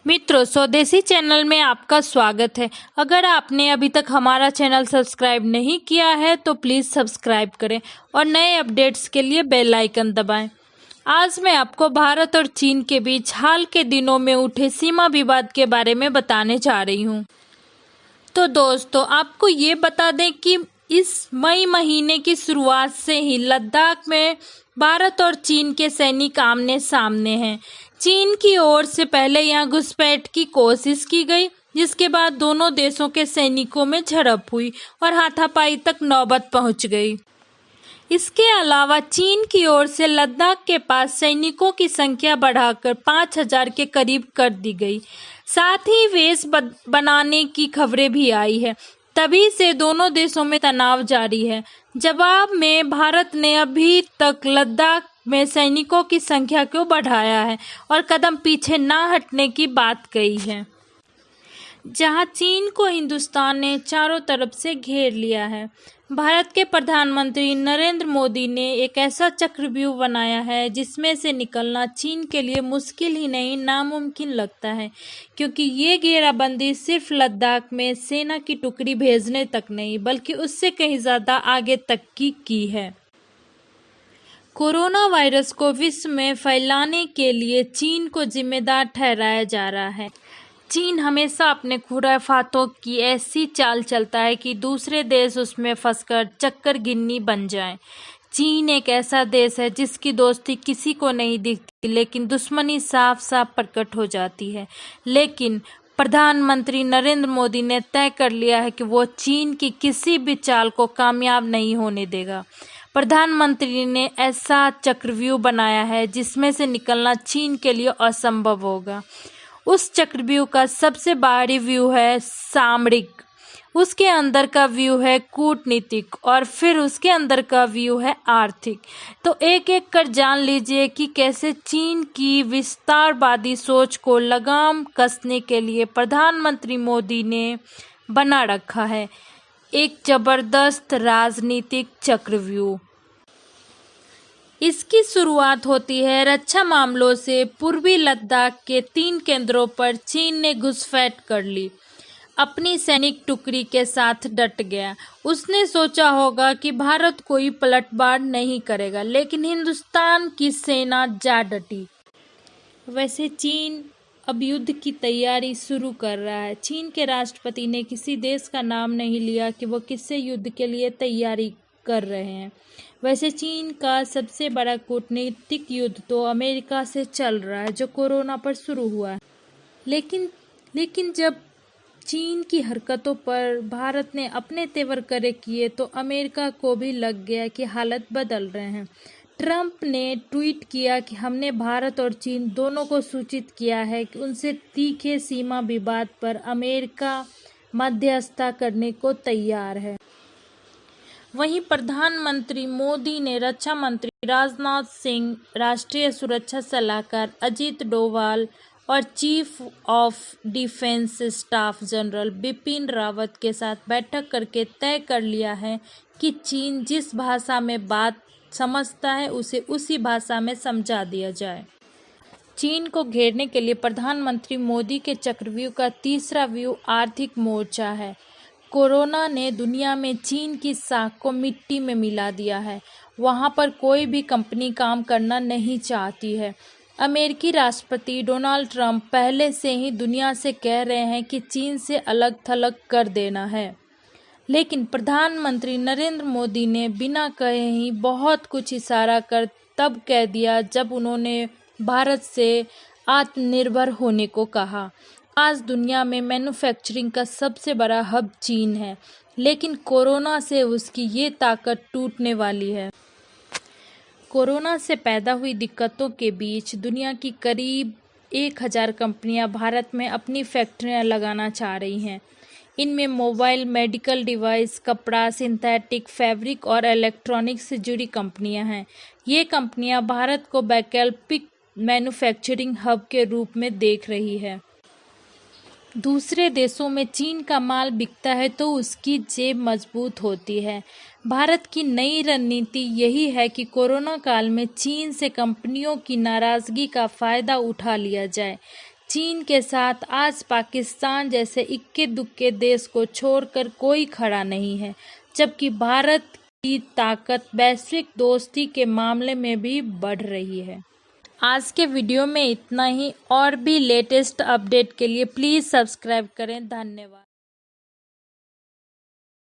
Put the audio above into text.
मित्रों, स्वदेशी चैनल में आपका स्वागत है। अगर आपने अभी तक हमारा चैनल सब्सक्राइब नहीं किया है तो प्लीज़ सब्सक्राइब करें और नए अपडेट्स के लिए बेल आइकन दबाएं। आज मैं आपको भारत और चीन के बीच हाल के दिनों में उठे सीमा विवाद के बारे में बताने जा रही हूं। तो दोस्तों, आपको ये बता दें कि इस मई महीने की शुरुआत से ही लद्दाख में भारत और चीन के सैनिक आमने सामने हैं। चीन की ओर से पहले यहां घुसपैठ की कोशिश की गई, जिसके बाद दोनों देशों के सैनिकों में झड़प हुई और हाथापाई तक नौबत पहुंच गई। इसके अलावा चीन की ओर से लद्दाख के पास सैनिकों की संख्या बढ़ाकर 5,000 के करीब कर दी गई। साथ ही वेश बनाने की खबरें भी आई है। तभी से दोनों देशों में तनाव जारी है। जवाब में भारत ने अभी तक लद्दाख में सैनिकों की संख्या को बढ़ाया है और कदम पीछे ना हटने की बात कही है। जहां चीन को हिंदुस्तान ने चारों तरफ से घेर लिया है। भारत के प्रधानमंत्री नरेंद्र मोदी ने एक ऐसा चक्रव्यूह बनाया है जिसमें से निकलना चीन के लिए मुश्किल ही नहीं नामुमकिन लगता है, क्योंकि ये घेराबंदी सिर्फ लद्दाख में सेना की टुकड़ी भेजने तक नहीं बल्कि उससे कहीं ज़्यादा आगे तक की है। कोरोना वायरस को विश्व में फैलाने के लिए चीन को जिम्मेदार ठहराया जा रहा है। चीन हमेशा अपने खुराफातों की ऐसी चाल चलता है कि दूसरे देश उसमें फंसकर चक्कर गिन्नी बन जाएं। चीन एक ऐसा देश है जिसकी दोस्ती किसी को नहीं दिखती, लेकिन दुश्मनी साफ साफ प्रकट हो जाती है। लेकिन प्रधानमंत्री नरेंद्र मोदी ने तय कर लिया है कि वो चीन की किसी भी चाल को कामयाब नहीं होने देगा। प्रधानमंत्री ने ऐसा चक्रव्यूह बनाया है जिसमें से निकलना चीन के लिए असंभव होगा। उस चक्रव्यूह का सबसे बाहरी व्यू है सामरिक, उसके अंदर का व्यू है कूटनीतिक और फिर उसके अंदर का व्यू है आर्थिक। तो एक एक कर जान लीजिए कि कैसे चीन की विस्तारवादी सोच को लगाम कसने के लिए प्रधानमंत्री मोदी ने बना रखा है एक जबरदस्त राजनीतिक चक्रव्यूह। इसकी शुरुआत होती है रक्षा मामलों से। पूर्वी लद्दाख के 3 केंद्रों पर चीन ने घुसपैठ कर ली, अपनी सैनिक टुकड़ी के साथ डट गया। उसने सोचा होगा कि भारत कोई पलटवार नहीं करेगा, लेकिन हिंदुस्तान की सेना जा डटी। वैसे चीन अब युद्ध की तैयारी शुरू कर रहा है। चीन के राष्ट्रपति ने किसी देश का नाम नहीं लिया कि वो किससे युद्ध के लिए तैयारी कर रहे हैं। वैसे चीन का सबसे बड़ा कूटनीतिक युद्ध तो अमेरिका से चल रहा है, जो कोरोना पर शुरू हुआ है। लेकिन जब चीन की हरकतों पर भारत ने अपने तेवर करे किए तो अमेरिका को भी लग गया कि हालत बदल रहे हैं। ट्रंप ने ट्वीट किया कि हमने भारत और चीन दोनों को सूचित किया है कि उनसे तीखे सीमा विवाद पर अमेरिका मध्यस्थता करने को तैयार है। वहीं प्रधानमंत्री मोदी ने रक्षा मंत्री राजनाथ सिंह, राष्ट्रीय सुरक्षा सलाहकार अजीत डोभाल और chief of defence staff general Bipin Rawat के साथ बैठक करके तय कर लिया है कि चीन जिस भाषा में बात समझता है उसे उसी भाषा में समझा दिया जाए। चीन को घेरने के लिए प्रधानमंत्री मोदी के चक्रव्यूह का तीसरा व्यूह आर्थिक मोर्चा है। कोरोना ने दुनिया में चीन की साख को मिट्टी में मिला दिया है। वहां पर कोई भी कंपनी काम करना नहीं चाहती है। अमेरिकी राष्ट्रपति डोनाल्ड ट्रंप पहले से ही दुनिया से कह रहे हैं कि चीन से अलग थलग कर देना है, लेकिन प्रधानमंत्री नरेंद्र मोदी ने बिना कहे ही बहुत कुछ इशारा कर तब कह दिया जब उन्होंने भारत से आत्मनिर्भर होने को कहा। आज दुनिया में मैन्युफैक्चरिंग का सबसे बड़ा हब चीन है, लेकिन कोरोना से उसकी ये ताकत टूटने वाली है। कोरोना से पैदा हुई दिक्कतों के बीच दुनिया की करीब 1,000 कंपनियां भारत में अपनी फैक्ट्रियां लगाना चाह रही हैं। इनमें मोबाइल, मेडिकल डिवाइस, कपड़ा, सिंथेटिक फैब्रिक और इलेक्ट्रॉनिक्स से जुड़ी कंपनियां हैं। ये कंपनियां भारत को वैकल्पिक मैन्युफैक्चरिंग हब के रूप में देख रही है। दूसरे देशों में चीन का माल बिकता है तो उसकी जेब मजबूत होती है। भारत की नई रणनीति यही है कि कोरोना काल में चीन से कंपनियों की नाराजगी का फायदा उठा लिया जाए। चीन के साथ आज पाकिस्तान जैसे इक्के दुक्के देश को छोड़कर कोई खड़ा नहीं है, जबकि भारत की ताकत वैश्विक दोस्ती के मामले में भी बढ़ रही है। आज के वीडियो में इतना ही। और भी लेटेस्ट अपडेट के लिए प्लीज़ सब्सक्राइब करें। धन्यवाद।